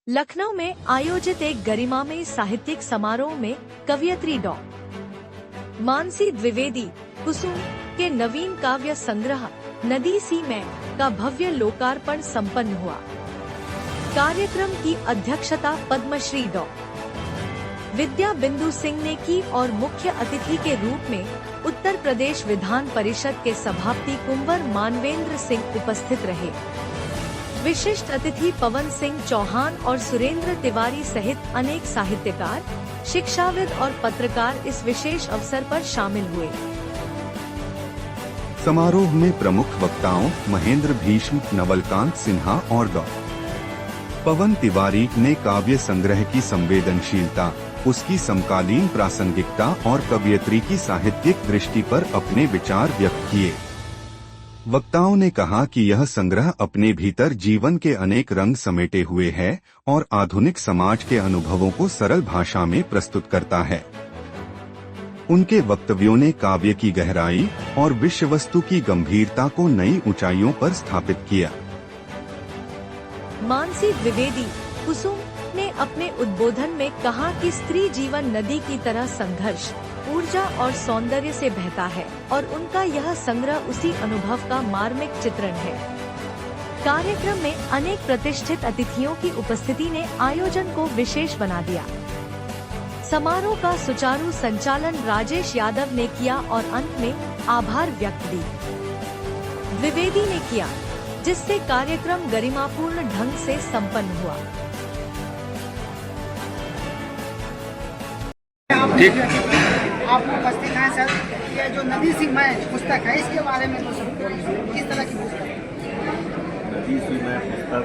लखनऊ में आयोजित एक गरिमामय साहित्यिक समारोह में कवयित्री डॉ. मानसी द्विवेदी कुसुम के नवीन काव्य संग्रह नदी सी मैं का भव्य लोकार्पण संपन्न हुआ। कार्यक्रम की अध्यक्षता पद्मश्री डॉ. विद्या बिंदु सिंह ने की और मुख्य अतिथि के रूप में उत्तर प्रदेश विधान परिषद के सभापति कुंवर मानवेंद्र सिंह उपस्थित रहे। विशिष्ट अतिथि पवन सिंह चौहान और सुरेंद्र तिवारी सहित अनेक साहित्यकार, शिक्षाविद और पत्रकार इस विशेष अवसर पर शामिल हुए। समारोह में प्रमुख वक्ताओं महेंद्र भीष्म, नवलकांत सिन्हा और डॉ. पवन तिवारी ने काव्य संग्रह की संवेदनशीलता, उसकी समकालीन प्रासंगिकता और कवयित्री की साहित्यिक दृष्टि पर अपने विचार व्यक्त किए। वक्ताओं ने कहा कि यह संग्रह अपने भीतर जीवन के अनेक रंग समेटे हुए है और आधुनिक समाज के अनुभवों को सरल भाषा में प्रस्तुत करता है। उनके वक्तव्यों ने काव्य की गहराई और विषय वस्तु की गंभीरता को नई ऊंचाइयों पर स्थापित किया। मानसी द्विवेदी कुसुम ने अपने उद्बोधन में कहा कि स्त्री जीवन नदी की तरह संघर्ष, ऊर्जा और सौंदर्य से बहता है और उनका यह संग्रह उसी अनुभव का मार्मिक चित्रण है। कार्यक्रम में अनेक प्रतिष्ठित अतिथियों की उपस्थिति ने आयोजन को विशेष बना दिया। समारोह का सुचारू संचालन राजेश यादव ने किया और अंत में आभार व्यक्त दी द्विवेदी ने किया, जिससे कार्यक्रम गरिमापूर्ण ढंग से संपन्न हुआ। आपको उपस्थित है सर, ये जो नदी सी मैं पुस्तक है इसके बारे में तो किस तरह की पुस्तक है? नदी सी मैं पुस्तक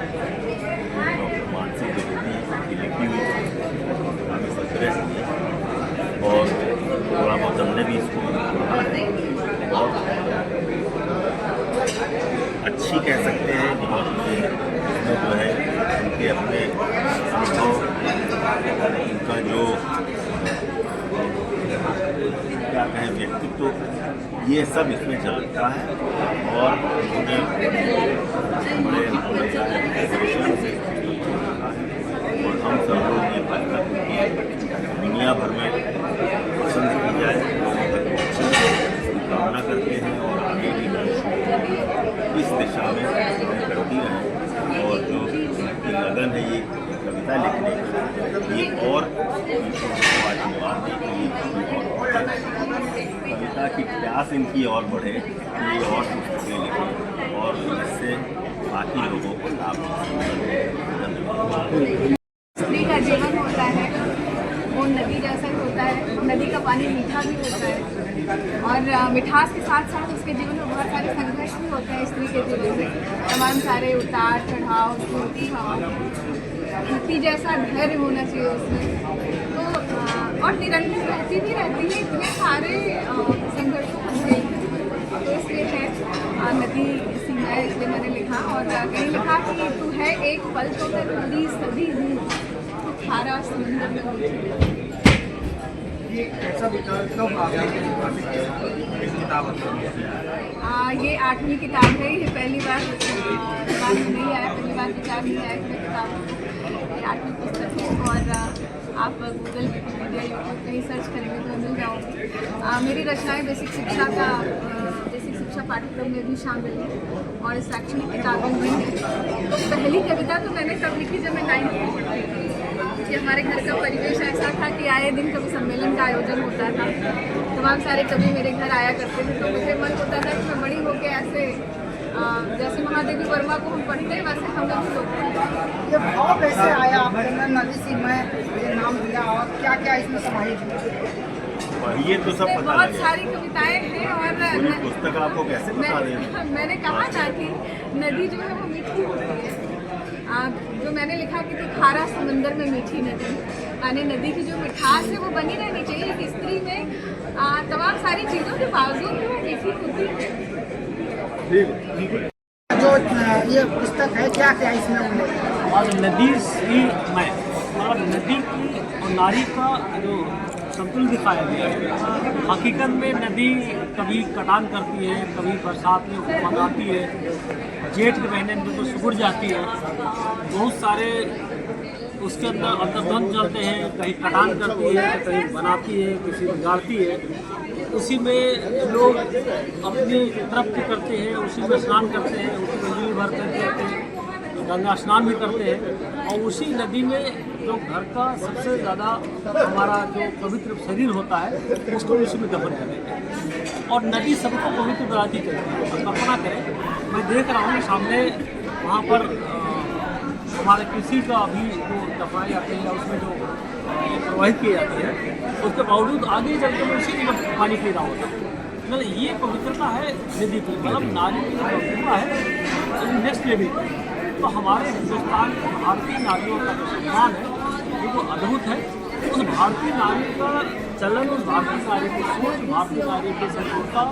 डॉक्टर मानसी द्विवेदी की लिखी हुई काफ़ी संग्रह और थोड़ा बहुत हमने भी इसको बहुत अच्छी कह सकते हैं और इसमें जो है उनके अपने अनुभव, उनका जो क्या कहें व्यक्तित्व, ये सब इसमें झलकता है और उन्होंने बड़े और हम सब लोग ये दुनिया भर में पसंद की जाए कामना करते हैं और आगे भी इस दिशा में करती रहें और जो लगन है ये कविता लिखने की ये और आशीर्वाद दे कि कविता की प्यास इनकी और बढ़े, ये और पुस्तकें लिखें और इससे बाकी लोगों को लाभ मिले। स्त्री का जीवन होता है वो नदी जैसा ही होता है। नदी का पानी मीठा भी होता है और मिठास के साथ साथ उसके जीवन में बहुत सारे संघर्ष भी होते हैं। स्त्री के जीवन में तमाम सारे उतार चढ़ाव, स्फूर्ति हाथी जैसा धैर्य होना चाहिए उसमें, तो और निरंतर रहती भी रहती है। इतने सारे संघर्षों को झेल तो इसलिए है नदी सी मैं, इसलिए मैंने लिखा और कहीं लिखा कि तू है एक पल तो मैं पूरी सभी हूँ, खारा समुद्र में। ये कैसा विचार कब आपने किताब? ये 8वीं किताब है। ये पहली बार दिमाग में नहीं आया, पहली बार विचार नहीं आया कि किताब 8वीं पुस्तक है और आप गूगल, विकिपीडिया, यूट्यूब कहीं सर्च करेंगे तो मिल जाओगे। मेरी रचनाएं बेसिक शिक्षा पाठ्यक्रम में भी शामिल है और शैक्षणिक किताबों में है। तो पहली कविता तो मैंने कब लिखी जब मैं 9th में पढ़ती थी कि हमारे घर का परिवेश ऐसा था कि आए दिन कवि सम्मेलन का आयोजन होता था, तमाम सारे कवि मेरे घर आया करते थे, तो मुझे मन होता था कि मैं बड़ी होकर ऐसे जैसे महादेवी वर्मा को हम पढ़ते हैं वैसे हम लोग सोचते। ये भाव कैसे आया आपने नदी सी मैं ये नाम दिया और क्या क्या इसमें समाहित है? ये तो सब पता बहुत सारी कविताएं हैं और पुस्तक आपको कैसे बता दें? मैंने कहा था कि नदी जो है वो मीठी होती है। जो मैंने लिखा कि तो खारा समंदर में मीठी नदी, यानी नदी की जो मिठास है वो बनी रहनी चाहिए। एक स्त्री में तमाम सारी चीज़ों के बावजूद भी वो मीठी होती है। जो ये पुस्तक है क्या क्या इसमें उल्लेख? और नदी सी मैं और नदी की और नारी का जो संतुलन दिखाया गया है। हकीकत में नदी कभी कटान करती है, कभी बरसात में उफान आती है, जेठ के महीने में तो सिकुड़ जाती है। बहुत सारे उसके अंदर अंतर्द्वंद चलते हैं, कहीं कटान करती है, कहीं बनाती है, किसी बिगाड़ती है। उसी में लोग अपनी तृप्ति करते हैं, उसी में स्नान करते हैं, उसी में नील भर करते हैं, गंगा स्नान भी करते हैं। और उसी नदी में जो घर का सबसे ज़्यादा हमारा जो पवित्र शरीर होता है उसको उसी में दफन कर देते हैं। और नदी सबको पवित्र बनाती चलती है। तो कल्पना करें, मैं देख रहा हूँ सामने वहाँ पर हमारे कृषि का भी जो दफनाए जाते हैं, उसमें जो प्रवाहित की जाती है, उसके बावजूद आगे चल के मैं उसी में पानी पी रहा होता है। मतलब ये पवित्रता है नदी की, मतलब नारी की जो पवित्रता है नेक्स्ट लेवल। तो हमारे हिंदुस्तान भारतीय नारियों का जो सम्मान है वो तो अद्भुत है। उस भारतीय नारी का चलन, उस भारतीय नारी की सोच, भारतीय नारी की संस्कृता,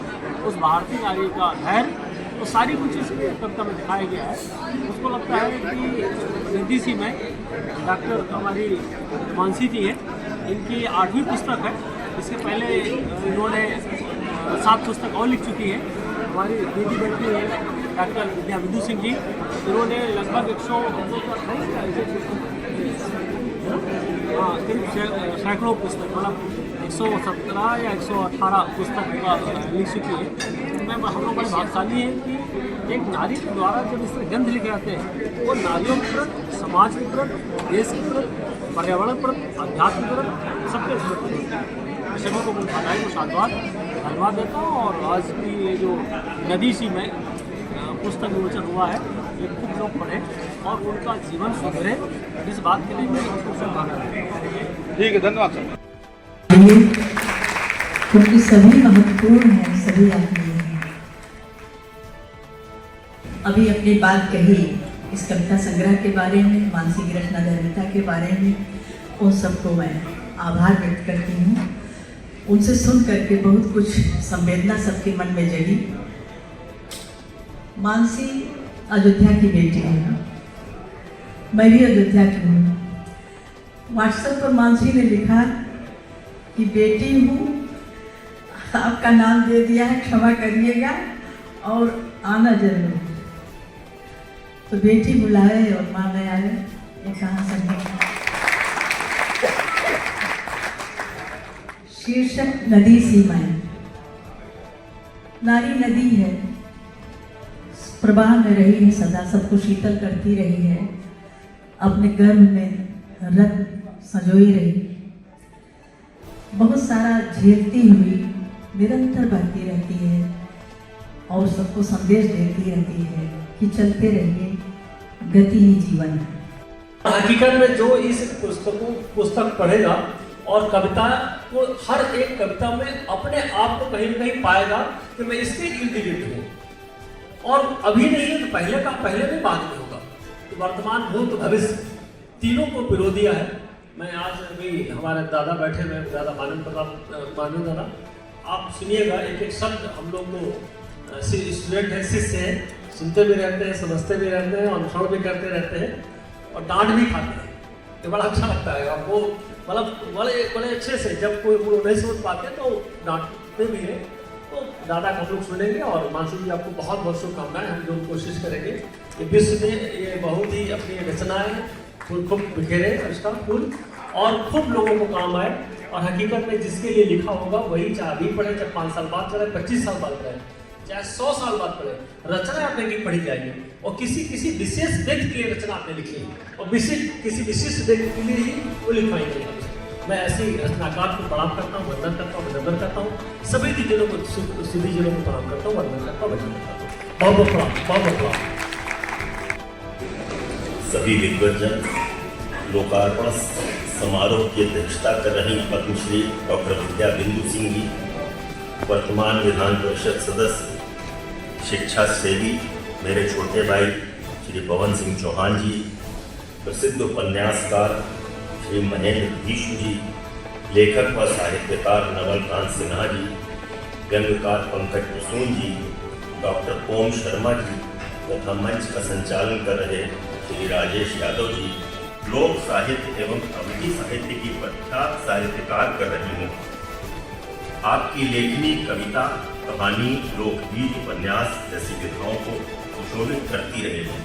उस भारतीय नारी का धैर्य, तो सारी कुछ इस कविता में दिखाया गया है। उसको लगता है कि नदी सी में डॉक्टर हमारी मानसी जी है, इनकी 8वीं पुस्तक है। इसके पहले इन्होंने 7 पुस्तक और लिख चुकी है। हमारी दीदी बेटी है डॉक्टर विद्या बिंदु सिंह जी, इन्होंने लगभग 100 सैकड़ों पुस्तक, मतलब 117 या 118 पुस्तक लिख चुकी है। मैं हम लोग बड़े भाग्यशाली हैं कि एक नारी के द्वारा जब इस तरह ग्रंथ लिखे जाते हैं वो नारियों के प्रति, समाज के प्रति, देश के प्रति, पर्यावरण के प्रति, अध्यात्म के प्रति, सबके प्रति सभी को बधाई को धन्यवाद देता हूँ। और आज की ये जो नदी सी में पुस्तक विमोचन हुआ है, ये खूब लोग पढ़े और उनका जीवन सुधरे, इस बात के लिए मैं उनको शुभकामनाएं देता हूँ। ठीक है, धन्यवाद सर। क्योंकि सभी महत्वपूर्ण हैं, सभी आत्मीय हैं। अभी अपनी बात कही इस कविता संग्रह के बारे में, मानसी की रचनाधर्मिता के बारे में, उन सबको मैं आभार व्यक्त करती हूँ। उनसे सुन करके बहुत कुछ संवेदना सबके मन में जगी। मानसी अयोध्या की बेटी है, मैं भी अयोध्या की हूँ। व्हाट्सएप पर मानसी ने लिखा कि बेटी हूँ, आपका नाम दे दिया है, क्षमा करिएगा और आना जरूर। तो बेटी बुलाए और माँ नहीं आए, ये कहाँ संभव। शीर्षक नदी सीमाएं। नारी नदी है, प्रवाह में रही है सदा, सबको शीतल करती रही है, अपने गर्भ में रत संजोई रही, बहुत सारा झेलती हुई निरंतर बहती रहती है और सबको संदेश देती रहती है कि चलते रहिए, गति ही जीवन है। हकीकत में जो इस पुस्तक पढ़ेगा और कविता को, हर एक कविता में अपने आप को कहीं न कहीं पाएगा कि मैं इसके इर्द गिर्द हूँ। और अभी नहीं है तो पहले का पहले भी बाद में होगा। तो वर्तमान, भूत, भविष्य तीनों को पिरो दिया है। मैं आज अभी हमारे दादा बैठे हुए, दादा मानव दादा, आप सुनिएगा एक एक शब्द। हम लोग को स्टूडेंट हैं, शिष्य हैं, सुनते भी रहते हैं, समझते भी रहते हैं, अनुसरण भी करते रहते हैं और डांट भी खाते हैं। ये बड़ा अच्छा लगता है आपको, मतलब बड़े अच्छे से जब कोई नहीं समझ पाते तो डांटते भी हैं। तो दादा को हम लोग सुनेंगे और मानसी जी आपको बहुत बहुत शुभकामनाएं। हम जो कोशिश करेंगे कि विश्व में ये बहुत ही अपनी रचनाएं फूल खूब बिखेरे, उसका फूल और खूब लोगों को काम आए। और हकीकत में जिसके लिए लिखा होगा वही, चाहे अभी पढ़े, चाहे 5 साल बाद पढ़े, 25 साल बाद पढ़े, चाहे 100 साल बाद पढ़े, रचना आपने की पढ़ी जाएगी। और किसी विशेष व्यक्ति के लिए रचना आपने लिखी है और किसी विशिष्ट व्यक्ति के लिए ही वो लिखवाई गई। मैं ऐसे ही रचनाकार को प्रणाम करता हूँ, वंदन करता हूँ, अभिनंदन करता हूँ। सभी दीजियों को, सभी जिलों को प्रणाम करता हूँ, वंदन करता हूँ, अभिनंदन करता हूँ। बहुत बहुत प्रणाम, बहुत बहुत प्रणाम। सभी विद्वजन लोकार्पण समारोह की अध्यक्षता कर रही पद्मश्री डॉक्टर विद्या बिंदु सिंह जी, वर्तमान विधान परिषद सदस्य, शिक्षा सेवी मेरे छोटे भाई श्री पवन सिंह चौहान जी, प्रसिद्ध उपन्यासकार श्री महेंद्र भीष्म जी, लेखक व साहित्यकार नवलकांत सिन्हा जी, व्यंग्यकार पंकज कुसुम जी, डॉक्टर ओम शर्मा जी तथा मंच का संचालन कर रहे श्री राजेश यादव जी, लोक साहित्य एवं अवधि साहित्य की प्रख्यात साहित्यकार कर रही हूँ। आपकी लेखनी कविता, कहानी, लोकगीत, उपन्यास जैसी विधाओं को सुशोभित करती रहेगी।